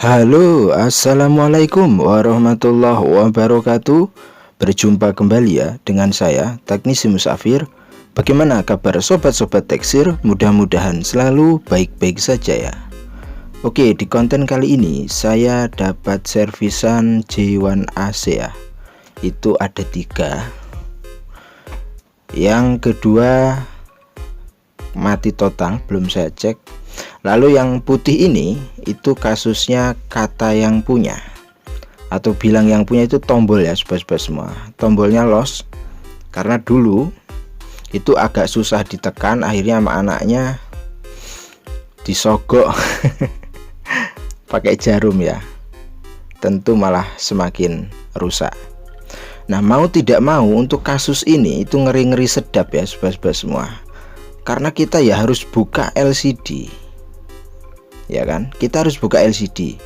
Halo, assalamualaikum warahmatullahi wabarakatuh. Berjumpa kembali ya dengan saya, Teknisi Musafir. Bagaimana kabar sobat-sobat teksir? Mudah-mudahan selalu baik-baik saja ya. Oke, di konten kali ini saya dapat servisan J1 AC ya. Itu ada 3. Yang kedua mati total, belum saya cek. Lalu yang putih ini itu kasusnya kata yang punya atau bilang yang punya itu tombol ya sobat-sobat semua. Tombolnya lost karena dulu itu agak susah ditekan, akhirnya sama anaknya disogok pakai jarum ya. Tentu malah semakin rusak. Nah, mau tidak mau untuk kasus ini itu ngeri-ngeri sedap ya sobat-sobat semua. Karena kita ya harus buka LCD. Ya kan? Kita harus buka LCD.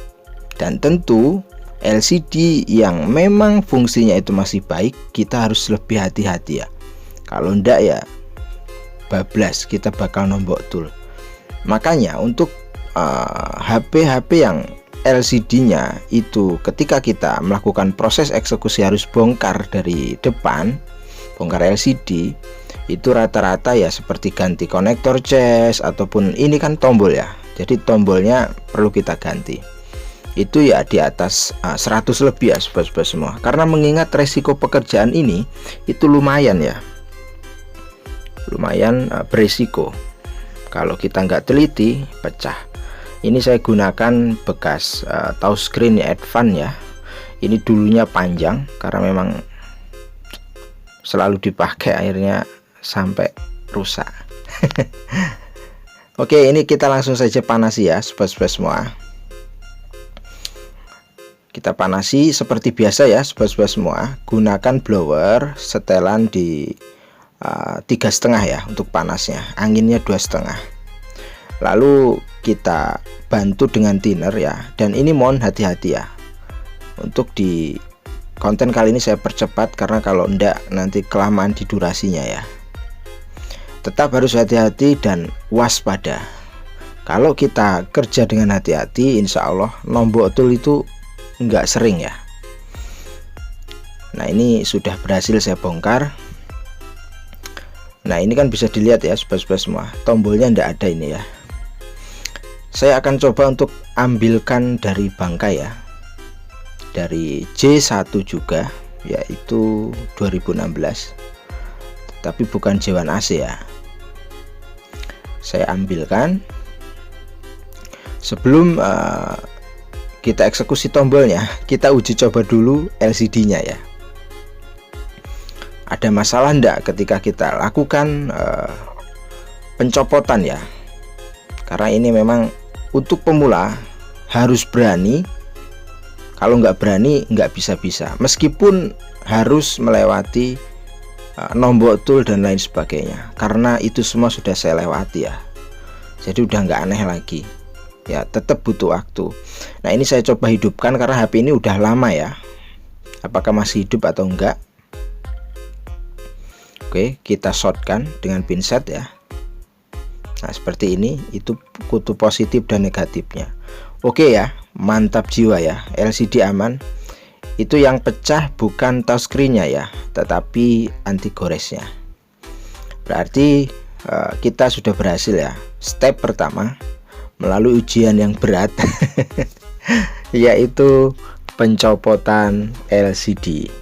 Dan tentu LCD yang memang fungsinya itu masih baik, kita harus lebih hati-hati ya. Kalau enggak ya bablas, kita bakal nombok tool. Makanya untuk HP-HP yang LCD-nya itu ketika kita melakukan proses eksekusi harus bongkar dari depan, bongkar LCD, itu rata-rata ya seperti ganti konektor cas ataupun ini kan tombol ya. Jadi tombolnya perlu kita ganti. Itu ya di atas 100 lebih ya sobat-sobat semua. Karena mengingat resiko pekerjaan ini itu lumayan ya. Lumayan beresiko. Kalau kita nggak teliti pecah. Ini saya gunakan bekas touchscreen Advance ya. Ini dulunya panjang karena memang selalu dipakai, akhirnya sampai rusak. Oke, ini kita langsung saja panasi ya sobat-sobat semua. Kita panasi seperti biasa ya sobat-sobat semua. Gunakan blower setelan di 3,5 ya untuk panasnya. Anginnya 2,5. Lalu kita bantu dengan thinner ya. Dan ini mohon hati-hati ya. Untuk di konten kali ini saya percepat karena kalau enggak nanti kelamaan di durasinya ya. Tetap harus hati-hati dan waspada. Kalau kita kerja dengan hati-hati, insya Allah nombok tool itu enggak sering ya. Nah, ini sudah berhasil saya bongkar. Nah, ini kan bisa dilihat ya sobat-sobat semua, tombolnya enggak ada ini ya. Saya akan coba untuk ambilkan dari bangkai ya, dari J1 juga, yaitu 2016, tapi bukan J1 AC ya. Saya ambilkan. Sebelum kita eksekusi tombolnya, kita uji coba dulu LCD-nya ya. Ada masalah enggak ketika kita lakukan pencopotan ya. Karena ini memang untuk pemula harus berani. Kalau nggak berani nggak bisa-bisa. Meskipun harus melewati nombok tool dan lain sebagainya, karena itu semua sudah saya lewati ya. Jadi udah nggak aneh lagi ya, tetap butuh waktu. Nah, ini saya coba hidupkan karena HP ini udah lama ya, apakah masih hidup atau enggak. Oke, kita shortkan dengan pinset ya. Nah, seperti ini, itu kutub positif dan negatifnya. Oke ya, mantap jiwa ya, LCD aman. Itu yang pecah bukan touchscreen-nya ya, tetapi anti goresnya. Berarti kita sudah berhasil ya. Step pertama melalui ujian yang berat yaitu pencopotan LCD.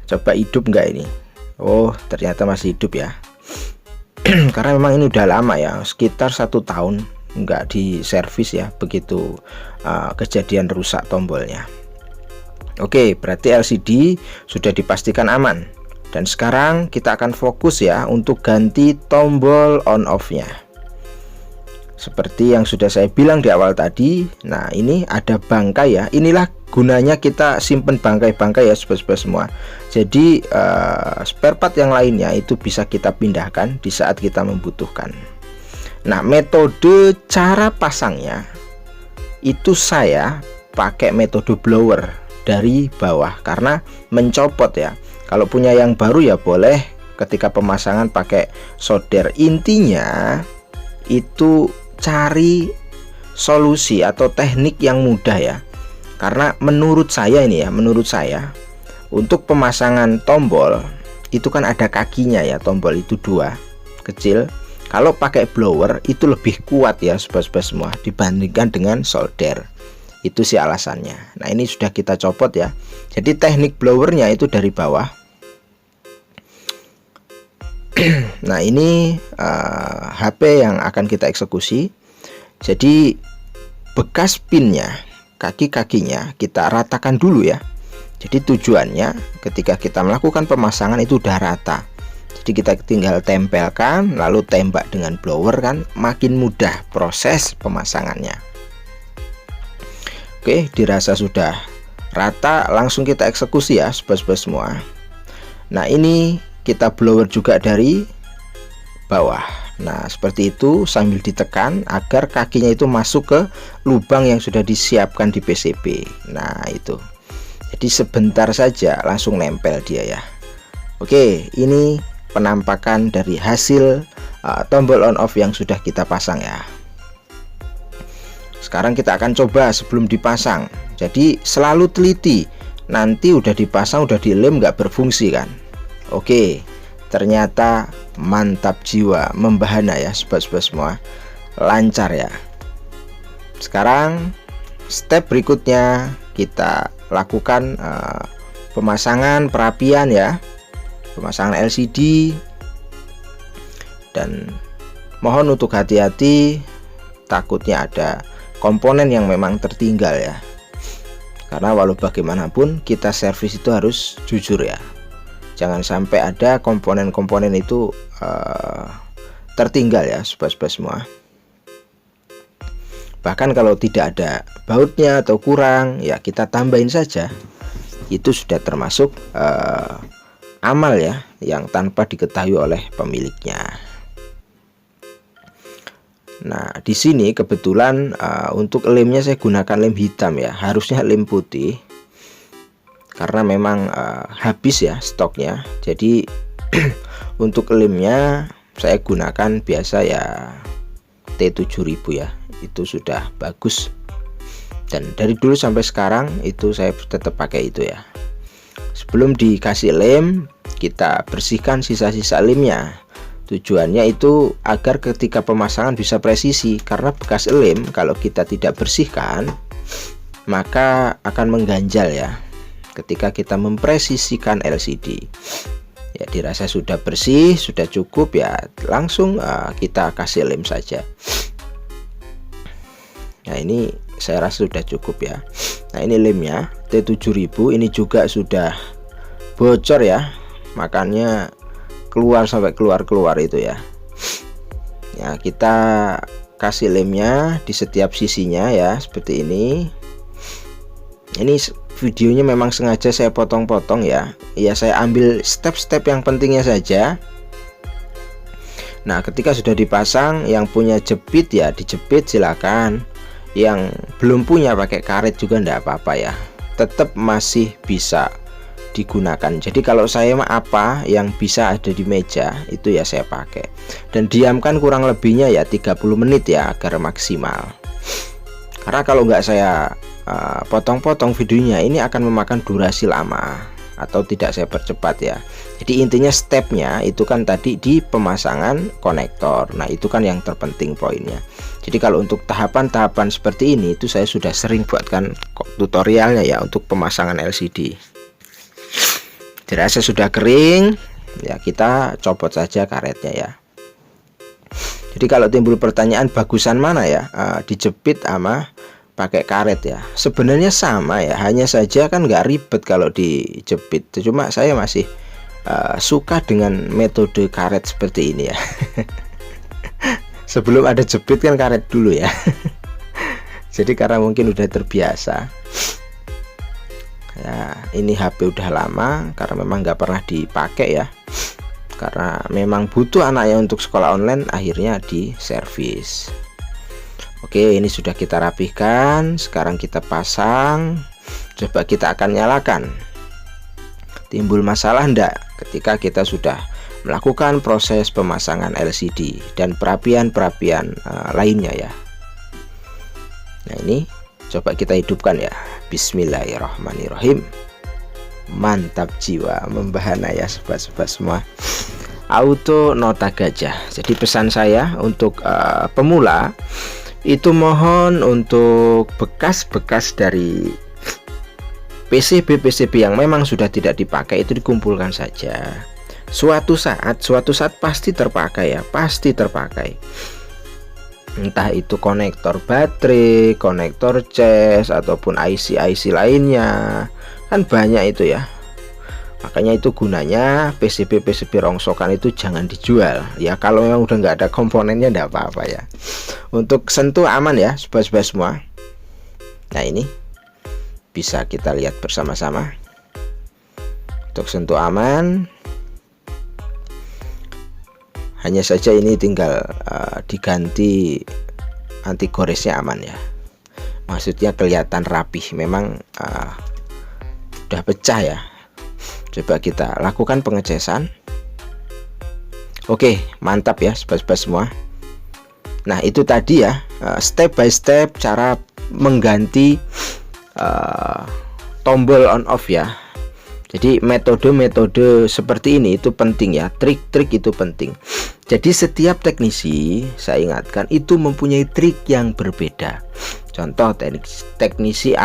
Coba hidup enggak ini? Oh, ternyata masih hidup ya. Karena memang ini udah lama ya, sekitar 1 tahun nggak diservis ya, begitu kejadian rusak tombolnya. Oke, berarti LCD sudah dipastikan aman. Dan sekarang kita akan fokus ya untuk ganti tombol on off nya. Seperti yang sudah saya bilang di awal tadi. Nah, ini ada bangkai ya. Inilah gunanya kita simpen bangkai-bangkai ya sobat-sobat semua. Jadi spare part yang lainnya itu bisa kita pindahkan di saat kita membutuhkan. Nah, metode cara pasangnya itu saya pakai metode blower dari bawah karena mencopot ya. Kalau punya yang baru ya boleh ketika pemasangan pakai solder. Intinya itu cari solusi atau teknik yang mudah ya. Karena menurut saya ini ya, menurut saya untuk pemasangan tombol itu kan ada kakinya ya, tombol itu 2 kecil. Kalau pakai blower itu lebih kuat ya sobat-sobat semua dibandingkan dengan solder. Itu sih alasannya. Nah ini sudah kita copot ya. Jadi teknik blowernya itu dari bawah. Nah ini HP yang akan kita eksekusi. Jadi bekas pinnya, kaki-kakinya kita ratakan dulu ya. Jadi tujuannya ketika kita melakukan pemasangan itu udah rata. Jadi kita tinggal tempelkan lalu tembak dengan blower, kan makin mudah proses pemasangannya. Oke, dirasa sudah rata, langsung kita eksekusi ya sobat-sobat semua. Nah ini kita blower juga dari bawah. Nah seperti itu sambil ditekan agar kakinya itu masuk ke lubang yang sudah disiapkan di PCB. Nah itu, jadi sebentar saja langsung nempel dia ya. Oke, ini penampakan dari hasil tombol on off yang sudah kita pasang ya. Sekarang kita akan coba sebelum dipasang. Jadi selalu teliti, nanti udah dipasang udah dilem nggak berfungsi kan. Oke, ternyata mantap jiwa, membahana ya sobat-sobat semua, lancar ya. Sekarang step berikutnya kita lakukan pemasangan perapian ya, pemasangan LCD. Dan mohon untuk hati-hati, takutnya ada komponen yang memang tertinggal ya. Karena walau bagaimanapun kita servis itu harus jujur ya. Jangan sampai ada komponen-komponen itu tertinggal ya sobat-sobat semua. Bahkan kalau tidak ada bautnya atau kurang ya kita tambahin saja. Itu sudah termasuk amal ya, yang tanpa diketahui oleh pemiliknya. Nah di sini kebetulan untuk lemnya saya gunakan lem hitam ya, harusnya lem putih karena memang habis ya stoknya. Jadi untuk lemnya saya gunakan biasa ya T7000 ya, itu sudah bagus. Dan dari dulu sampai sekarang itu saya tetap pakai itu ya. Sebelum dikasih lem kita bersihkan sisa-sisa lemnya. Tujuannya itu agar ketika pemasangan bisa presisi, karena bekas lem kalau kita tidak bersihkan maka akan mengganjal ya ketika kita mempresisikan LCD. Ya dirasa sudah bersih, sudah cukup ya, langsung kita kasih lem saja. Nah ini saya rasa sudah cukup ya. Nah ini lemnya T7000, ini juga sudah bocor ya, makanya keluar sampai keluar itu ya. Ya kita kasih lemnya di setiap sisinya ya seperti ini. Ini videonya memang sengaja saya potong-potong ya. Ya saya ambil step-step yang pentingnya saja. Nah ketika sudah dipasang, yang punya jepit ya dijepit silakan. Yang belum punya pakai karet juga enggak apa-apa ya, tetap masih bisa digunakan. Jadi kalau saya mah apa yang bisa ada di meja itu ya saya pakai, dan diamkan kurang lebihnya ya 30 menit ya agar maksimal. Karena kalau nggak saya potong-potong videonya ini akan memakan durasi lama atau tidak saya percepat ya. Jadi intinya stepnya itu kan tadi di pemasangan konektor. Nah itu kan yang terpenting poinnya. Jadi kalau untuk tahapan-tahapan seperti ini itu saya sudah sering buatkan tutorialnya ya untuk pemasangan LCD. Dirasa sudah kering ya kita copot saja karetnya ya. Jadi kalau timbul pertanyaan bagusan mana ya, dijepit sama pakai karet ya, sebenarnya sama ya, hanya saja kan nggak ribet kalau dijepit. Cuma saya masih suka dengan metode karet seperti ini ya. Sebelum ada jepit kan karet dulu ya. Jadi karena mungkin udah terbiasa ya, ini HP udah lama karena memang nggak pernah dipakai ya, karena memang butuh anaknya untuk sekolah online, akhirnya di servis. Oke, ini sudah kita rapihkan. Sekarang kita pasang. Coba kita akan nyalakan. Timbul masalah enggak ketika kita sudah melakukan proses pemasangan LCD dan perapian-perapian lainnya ya. Nah ini coba kita hidupkan ya. Bismillahirrahmanirrahim. Mantap jiwa, membahana ya sobat-sobat semua. Auto nota gajah. Jadi pesan saya untuk pemula itu mohon untuk bekas-bekas dari PCB yang memang sudah tidak dipakai itu dikumpulkan saja. Suatu saat pasti terpakai ya, pasti terpakai. Entah itu konektor baterai, konektor cas, ataupun IC lainnya, kan banyak itu ya. Makanya itu gunanya PCB rongsokan itu jangan dijual ya. Kalau memang udah nggak ada komponennya nggak apa-apa ya. Untuk sentuh aman ya sobat-sobat semua. Nah ini bisa kita lihat bersama-sama. Untuk sentuh aman, hanya saja ini tinggal diganti anti goresnya aman ya. Maksudnya kelihatan rapih. Memang udah pecah ya. Coba kita lakukan pengecasan. Oke, mantap ya sobat-sobat semua. Nah itu tadi ya step by step cara mengganti tombol on off ya. Jadi metode-metode seperti ini itu penting ya, trik-trik itu penting. Jadi setiap teknisi, saya ingatkan, itu mempunyai trik yang berbeda. Contoh teknisi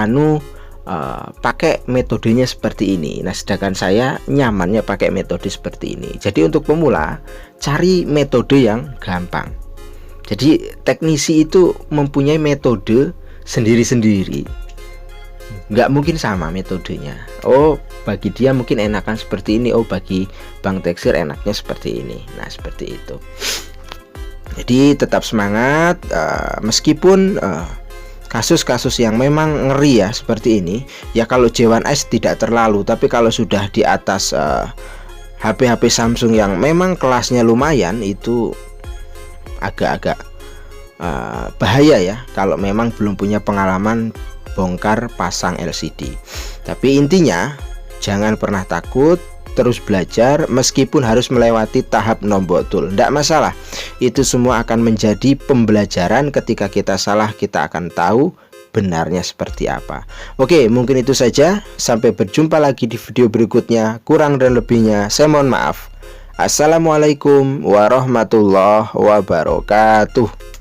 pakai metodenya seperti ini. Nah sedangkan saya nyamannya pakai metode seperti ini. Jadi untuk pemula cari metode yang gampang. Jadi teknisi itu mempunyai metode sendiri-sendiri, nggak mungkin sama metodenya. Oh bagi dia mungkin enakan seperti ini, oh bagi Bang Teksir enaknya seperti ini. Nah seperti itu. Jadi tetap semangat meskipun kasus-kasus yang memang ngeri ya seperti ini ya. Kalau J1S tidak terlalu, tapi kalau sudah di atas HP-HP Samsung yang memang kelasnya lumayan itu agak-agak bahaya ya kalau memang belum punya pengalaman bongkar pasang LCD. Tapi intinya jangan pernah takut, terus belajar meskipun harus melewati tahap nombok tool. Tidak masalah, itu semua akan menjadi pembelajaran. Ketika kita salah kita akan tahu benarnya seperti apa. Oke, mungkin itu saja. Sampai berjumpa lagi di video berikutnya. Kurang dan lebihnya saya mohon maaf. Assalamualaikum warahmatullahi wabarakatuh.